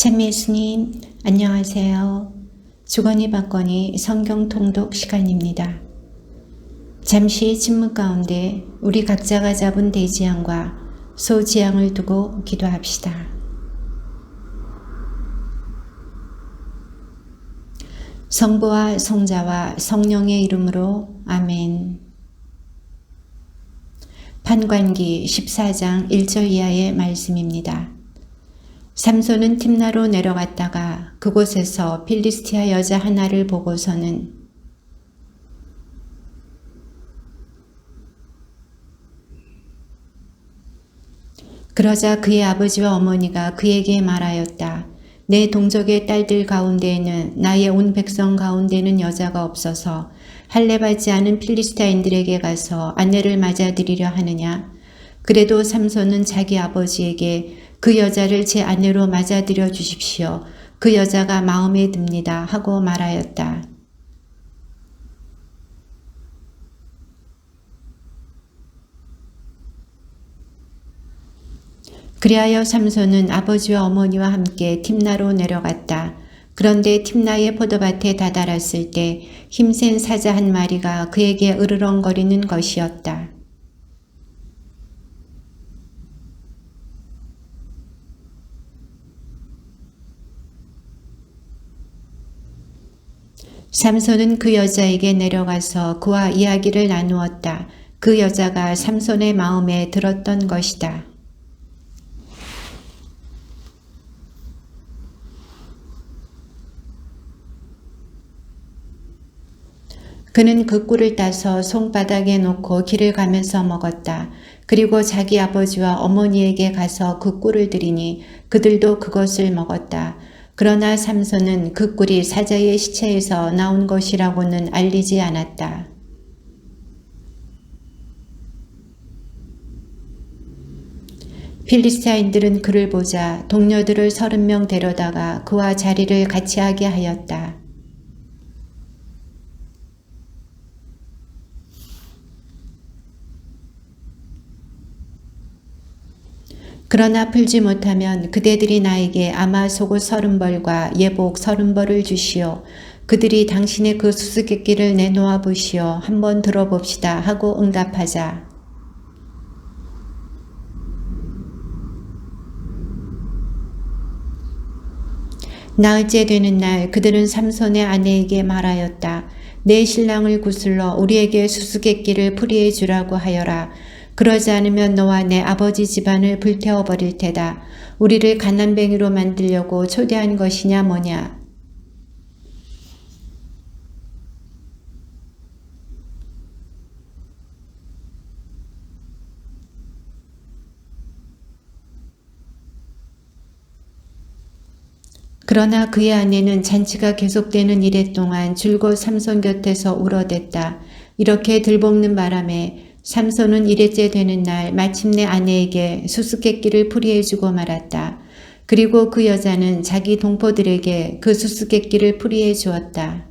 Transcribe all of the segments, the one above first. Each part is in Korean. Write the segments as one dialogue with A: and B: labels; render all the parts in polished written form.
A: 찬미 예수님, 안녕하세요. 주거니 받거니 성경 통독 시간입니다. 잠시 침묵 가운데 우리 각자가 잡은 대지향과 소지향을 두고 기도합시다. 성부와 성자와 성령의 이름으로 아멘. 판관기 14장 1절 이하의 말씀입니다. 삼손은 tim나로 내려갔다가 그곳에서 필리스티아 여자 하나를 보고서는 그러자 그의 아버지와 어머니가 그에게 말하였다. 내 동족의 딸들 가운데에는 나의 온 백성 가운데는 여자가 없어서 할례받지 않은 필리스타인들에게 가서 아내를 맞아들이려 하느냐. 그래도 삼손은 자기 아버지에게 그 여자를 제 아내로 맞아들여 주십시오. 그 여자가 마음에 듭니다. 하고 말하였다. 그리하여 삼손은 아버지와 어머니와 함께 tim나로 내려갔다. 그런데 tim나의 포도밭에 다다랐을 때 힘센 사자 한 마리가 그에게 으르렁거리는 것이었다. 삼손은 그 여자에게 내려가서 그와 이야기를 나누었다. 그 여자가 삼손의 마음에 들었던 것이다. 그는 그 꿀을 따서 손바닥에 놓고 길을 가면서 먹었다. 그리고 자기 아버지와 어머니에게 가서 그 꿀을 드리니 그들도 그것을 먹었다. 그러나 삼손은 그 꿀이 사자의 시체에서 나온 것이라고는 알리지 않았다. 필리스타인들은 그를 보자 동료들을 30명 데려다가 그와 자리를 같이 하게 하였다. 그러나 풀지 못하면 그대들이 나에게 아마 속옷 30벌과 예복 30벌을 주시오. 그들이 당신의 그 수수께끼를 내놓아 보시오. 한번 들어봅시다. 하고 응답하자. 나흘째 되는 날 그들은 삼손의 아내에게 말하였다. 내 신랑을 구슬러 우리에게 수수께끼를 풀이해 주라고 하여라. 그러지 않으면 너와 내 아버지 집안을 불태워 버릴 테다. 우리를 가난뱅이로 만들려고 초대한 것이냐 뭐냐. 그러나 그의 아내는 잔치가 계속되는 이래 동안 줄곧 삼손 곁에서 울어댔다. 이렇게 들볶는 바람에 삼손은 일회째 되는 날 마침내 아내에게 수수께끼를 풀이해주고 말았다. 그리고 그 여자는 자기 동포들에게 그 수수께끼를 풀이해 주었다.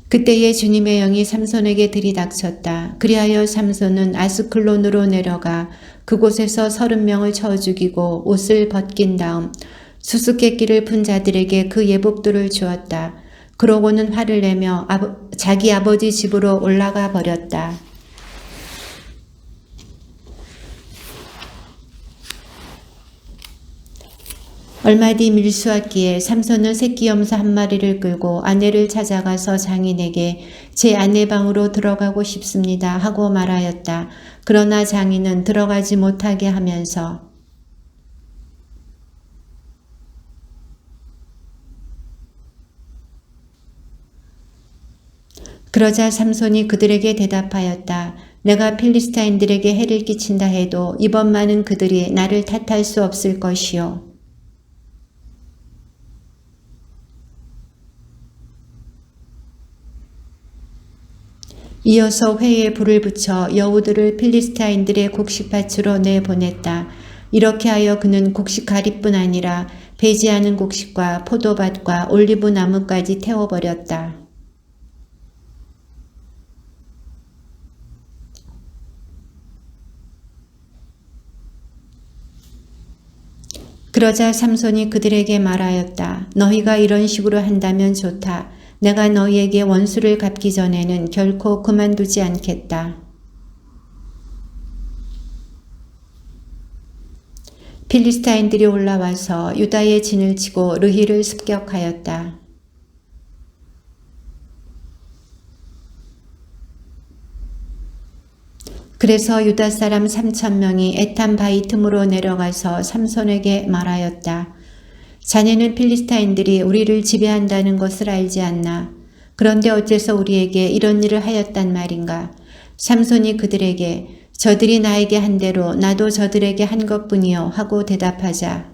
A: 그때에 주님의 영이 삼손에게 들이닥쳤다. 그리하여 삼손은 아스클론으로 내려가 그곳에서 30명을 쳐 죽이고 옷을 벗긴 다음 수수께끼를 푼 자들에게 그 예복들을 주었다. 그러고는 화를 내며 자기 아버지 집으로 올라가 버렸다. 얼마 뒤 밀수학기에 삼손은 새끼 염소 한 마리를 끌고 아내를 찾아가서 장인에게 제 아내 방으로 들어가고 싶습니다 하고 말하였다. 그러나 장인은 들어가지 못하게 하면서 그러자 삼손이 그들에게 대답하였다. 내가 필리스타인들에게 해를 끼친다 해도 이번만은 그들이 나를 탓할 수 없을 것이요. 이어서 회에 불을 붙여 여우들을 필리스타인들의 곡식밭으로 내보냈다. 이렇게 하여 그는 곡식가리뿐 아니라 배지하는 곡식과 포도밭과 올리브 나무까지 태워버렸다. 그러자 삼손이 그들에게 말하였다. 너희가 이런 식으로 한다면 좋다. 내가 너희에게 원수를 갚기 전에는 결코 그만두지 않겠다. 필리스타인들이 올라와서 유다의 진을 치고 르히를 습격하였다. 그래서 유다 사람 3,000명이 에탄 바위 틈으로 내려가서 삼손에게 말하였다. 자네는 필리스타인들이 우리를 지배한다는 것을 알지 않나? 그런데 어째서 우리에게 이런 일을 하였단 말인가? 삼손이 그들에게 저들이 나에게 한 대로 나도 저들에게 한 것뿐이요 하고 대답하자.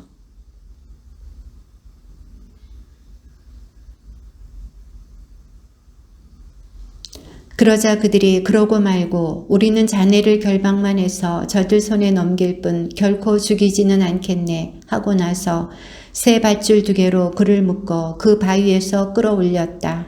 A: 그러자 그들이 그러고 말고 우리는 자네를 결박만 해서 저들 손에 넘길 뿐 결코 죽이지는 않겠네 하고 나서 새 밧줄 2개로 그를 묶어 그 바위에서 끌어올렸다.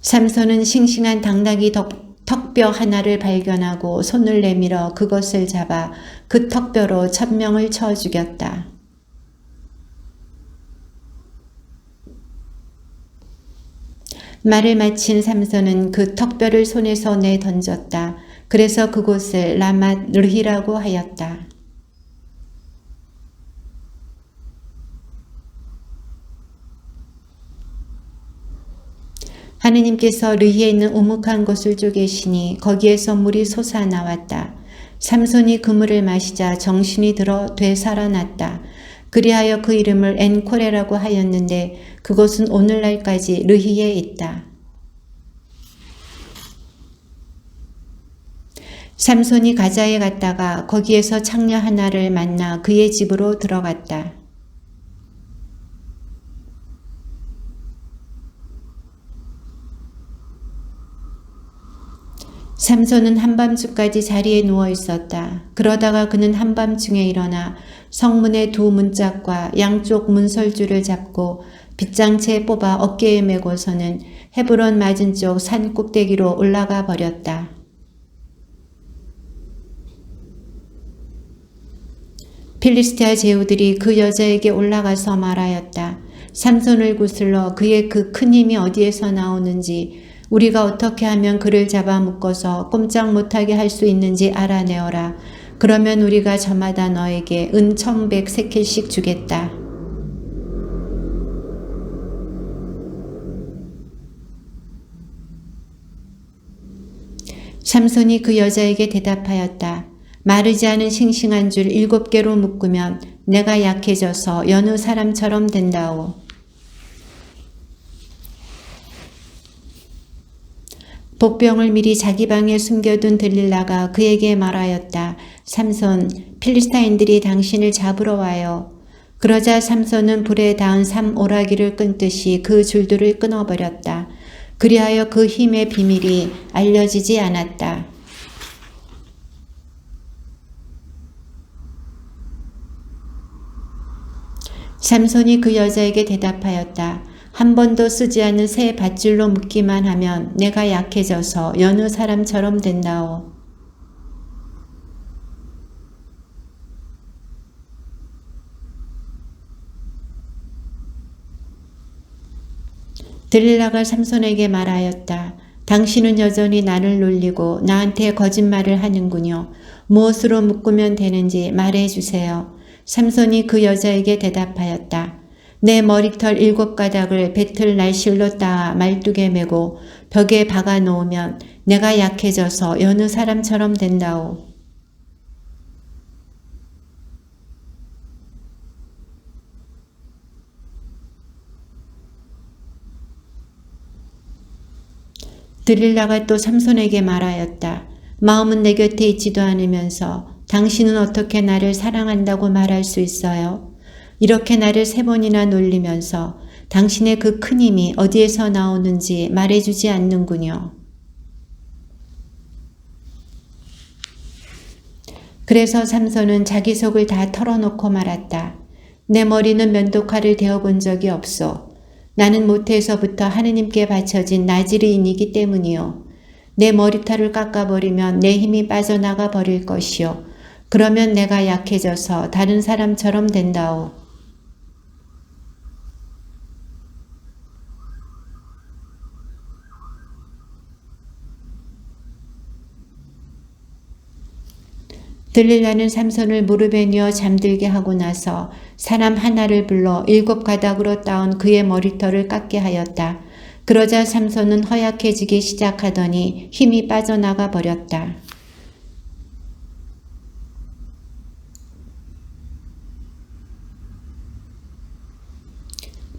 A: 삼손은 싱싱한 당나귀 턱뼈 하나를 발견하고 손을 내밀어 그것을 잡아 그 턱뼈로 1,000명을 쳐 죽였다. 말을 마친 삼손은 그 턱뼈를 손에서 내던졌다. 그래서 그곳을 라맛 르히라고 하였다. 하느님께서 르히에 있는 우묵한 곳을 쪼개시니 거기에서 물이 솟아나왔다. 삼손이 그 물을 마시자 정신이 들어 되살아났다. 그리하여 그 이름을 엔코레라고 하였는데 그곳은 오늘날까지 르히에 있다. 삼손이 가자에 갔다가 거기에서 창녀 하나를 만나 그의 집으로 들어갔다. 삼손은 한밤중까지 자리에 누워 있었다. 그러다가 그는 한밤중에 일어나 성문의 2 문짝과 양쪽 문설주를 잡고 빗장채 뽑아 어깨에 메고서는 헤브론 맞은쪽 산 꼭대기로 올라가 버렸다. 필리스티아 제후들이 그 여자에게 올라가서 말하였다. 삼손을 구슬러 그의 그 큰 힘이 어디에서 나오는지 우리가 어떻게 하면 그를 잡아 묶어서 꼼짝 못하게 할 수 있는지 알아내어라. 그러면 우리가 저마다 너에게 은 1,100세켈씩 주겠다. 삼손이 그 여자에게 대답하였다. 마르지 않은 싱싱한 줄 7개로 묶으면 내가 약해져서 여느 사람처럼 된다오. 복병을 미리 자기 방에 숨겨둔 들릴라가 그에게 말하였다. 삼손, 필리스타인들이 당신을 잡으러 와요. 그러자 삼손은 불에 닿은 삼오라기를 끊듯이 그 줄들을 끊어버렸다. 그리하여 그 힘의 비밀이 알려지지 않았다. 삼손이 그 여자에게 대답하였다. 한 번도 쓰지 않은 새 밧줄로 묶기만 하면 내가 약해져서 여느 사람처럼 된다오. 들릴라가 삼손에게 말하였다. 당신은 여전히 나를 놀리고 나한테 거짓말을 하는군요. 무엇으로 묶으면 되는지 말해주세요. 삼손이 그 여자에게 대답하였다. 내 머리털 7가닥을 배틀 날실로 따아 말뚝에 메고 벽에 박아 놓으면 내가 약해져서 여느 사람처럼 된다오. 들릴라가 또 삼손에게 말하였다. 마음은 내 곁에 있지도 않으면서 당신은 어떻게 나를 사랑한다고 말할 수 있어요? 이렇게 나를 3번이나 놀리면서 당신의 그 큰 힘이 어디에서 나오는지 말해주지 않는군요. 그래서 삼손은 자기 속을 다 털어놓고 말았다. 내 머리는 면도칼을 대어본 적이 없소. 나는 모태에서부터 하느님께 바쳐진 나즈리인이기 때문이요. 내 머리털을 깎아버리면 내 힘이 빠져나가 버릴 것이요. 그러면 내가 약해져서 다른 사람처럼 된다오. 들릴라는 삼손을 무릎에 누워 잠들게 하고 나서 사람 하나를 불러 7 가닥으로 따온 그의 머리털을 깎게 하였다. 그러자 삼손은 허약해지기 시작하더니 힘이 빠져나가 버렸다.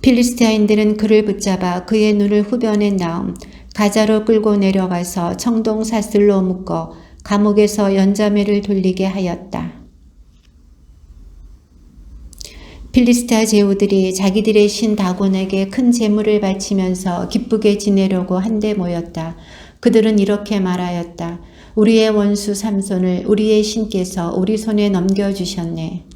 A: 필리스티아인들은 그를 붙잡아 그의 눈을 후변에 나옴 가자로 끌고 내려가서 청동 사슬로 묶어 감옥에서 연자매를 돌리게 하였다. 필리스티아 제후들이 자기들의 신 다곤에게 큰 제물을 바치면서 기쁘게 지내려고 한데 모였다. 그들은 이렇게 말하였다. 우리의 원수 삼손을 우리의 신께서 우리 손에 넘겨주셨네.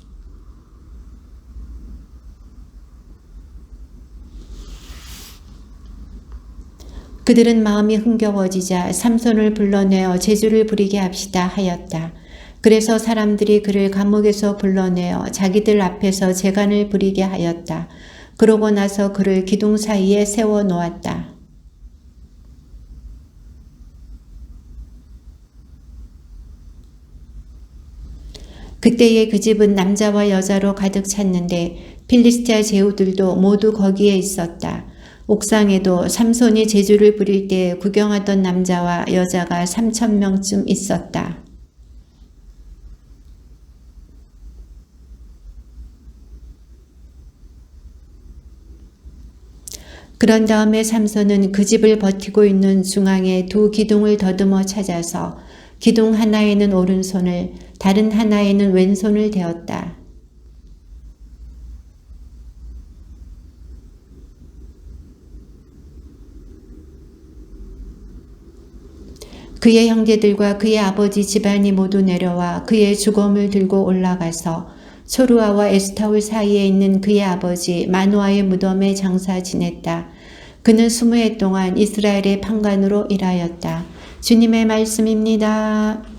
A: 그들은 마음이 흥겨워지자 삼손을 불러내어 제주를 부리게 합시다 하였다. 그래서 사람들이 그를 감옥에서 불러내어 자기들 앞에서 재간을 부리게 하였다. 그러고 나서 그를 기둥 사이에 세워 놓았다. 그때에 그 집은 남자와 여자로 가득 찼는데 필리스티아 제후들도 모두 거기에 있었다. 옥상에도 삼손이 제주를 부릴 때 구경하던 남자와 여자가 3,000명쯤 있었다. 그런 다음에 삼손은 그 집을 버티고 있는 중앙에 2 기둥을 더듬어 찾아서 기둥 하나에는 오른손을 다른 하나에는 왼손을 대었다. 그의 형제들과 그의 아버지 집안이 모두 내려와 그의 주검을 들고 올라가서 소르아와 에스타올 사이에 있는 그의 아버지 마노아의 무덤에 장사 지냈다. 그는 20해 동안 이스라엘의 판관으로 일하였다. 주님의 말씀입니다.